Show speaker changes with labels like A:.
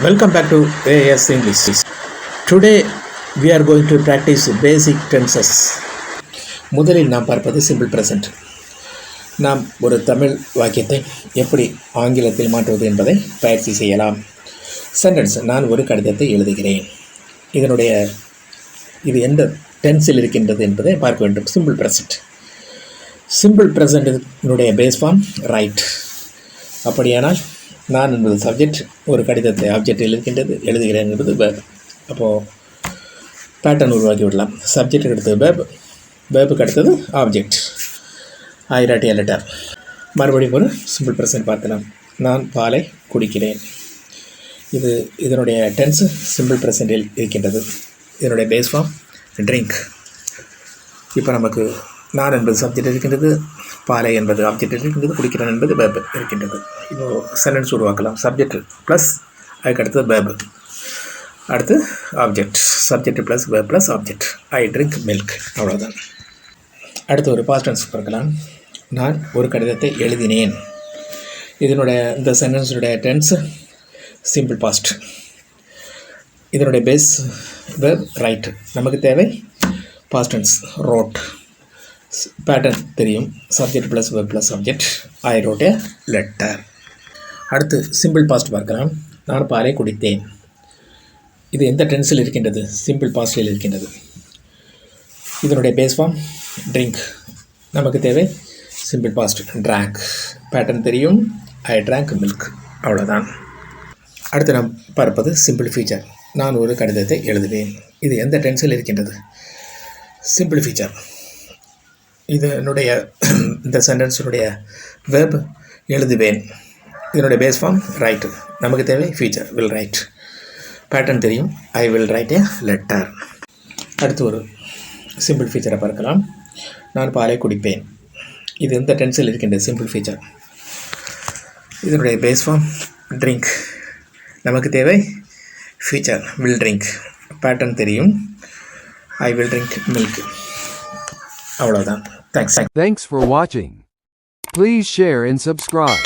A: Welcome back to AS English. Today we are going to practice basic tenses. முதலில் நாம் பார்ப்பது simple present. நாம் ஒரு தமிழ் வாக்கியத்தை எப்படி ஆங்கிலத்தில் மாற்றுவது என்பதை பயிற்சி செய்யலாம். சென்டென்ஸ்: நான் ஒரு கடிதத்தை எழுதுகிறேன். இது எந்த டென்ஸில் இருக்கின்றது என்பதை பார்க்க வேண்டும். Simple present. சிம்பிள் ப்ரெசன்டினுடைய பேஸ் ஃபார்ம் ரைட். அப்படியானால் நான் என்பது சப்ஜெக்ட், ஒரு கடிதத்தை ஆப்ஜெக்டில் இருக்கின்றது, எழுதுகிறேன் என்பது வேர்ப். அப்போது பேட்டர்ன் உருவாக்கி விடலாம். சப்ஜெக்டுக்கு அடுத்தது வேர்ப், வேர்புக்கு அடுத்தது object. I wrote a letter. மறுபடியும் ஒரு சிம்பிள் ப்ரெசன்ட் பார்க்கலாம். நான் பாலை குடிக்கிறேன். இதனுடைய டென்ஸ் சிம்பிள் ப்ரெசன்டில் இருக்கின்றது. இதனுடைய பேஸ் ஃபார்ம் ட்ரிங்க். இப்போ நமக்கு நான் என்பது சப்ஜெக்ட் இருக்கின்றது, பாலை என்பது ஆப்ஜெக்ட் இருக்கின்றது, குடிக்கிறேன் என்பது வேர்ப் இருக்கின்றது. இப்போது சென்டென்ஸ் உருவாக்கலாம். சப்ஜெக்ட் ப்ளஸ் அதுக்கு அடுத்தது வேர்ப், அடுத்து object. Subject plus verb plus object. ஐ ட்ரிங்க் மில்க். அவ்வளோதான். அடுத்து ஒரு பாஸ்ட் டென்ஸ் பார்க்கலாம். நான் ஒரு கடிதத்தை எழுதினேன். இந்த சென்டென்ஸுடைய டென்ஸ் சிம்பிள் பாஸ்ட். இதனுடைய பேஸ் வேர்ப் ரைட். நமக்கு தேவை பாஸ்ட் டென்ஸ் ரோட். பேட்டர்ன் தெரியும். Subject plus verb plus object. I wrote a letter. அடுத்து சிம்பிள் பாஸ்ட் பார்க்கலாம். நான் பாலை குடித்தேன். இது எந்த டென்ஸில் இருக்கின்றது? சிம்பிள் பாஸ்டில் இருக்கின்றது. இதனுடைய பேஸ் ஃபார்ம் ட்ரிங்க். நமக்கு தேவை சிம்பிள் பாஸ்ட் ட்ராங்க். பேட்டர்ன் தெரியும். I drank milk. அவ்வளோதான். அடுத்து நாம் பார்ப்பது சிம்பிள் ஃபீச்சர். நான் ஒரு கடிதத்தை எழுதுவேன். இது எந்த டென்ஸில் இருக்கின்றது? Simple feature. இந்த சென்டென்ஸுடைய வேர்ப் எழுதுவேன். இதனுடைய பேஸ் ஃபார்ம் ரைட். நமக்கு தேவை ஃபீச்சர் வில் ரைட். பேட்டர்ன் தெரியும். I will write a letter. அடுத்து ஒரு சிம்பிள் ஃபீச்சரை பார்க்கலாம். நான் பாலை குடிப்பேன். இது எந்த டென்ஸில் இருக்கின்றது? Simple feature. இதனுடைய பேஸ் ஃபார்ம் ட்ரிங்க். நமக்கு தேவை ஃபீச்சர் வில் ட்ரிங்க். பேட்டர்ன் தெரியும். I will drink milk. அவ்வளோதான். Thanks
B: for watching. Please share and subscribe.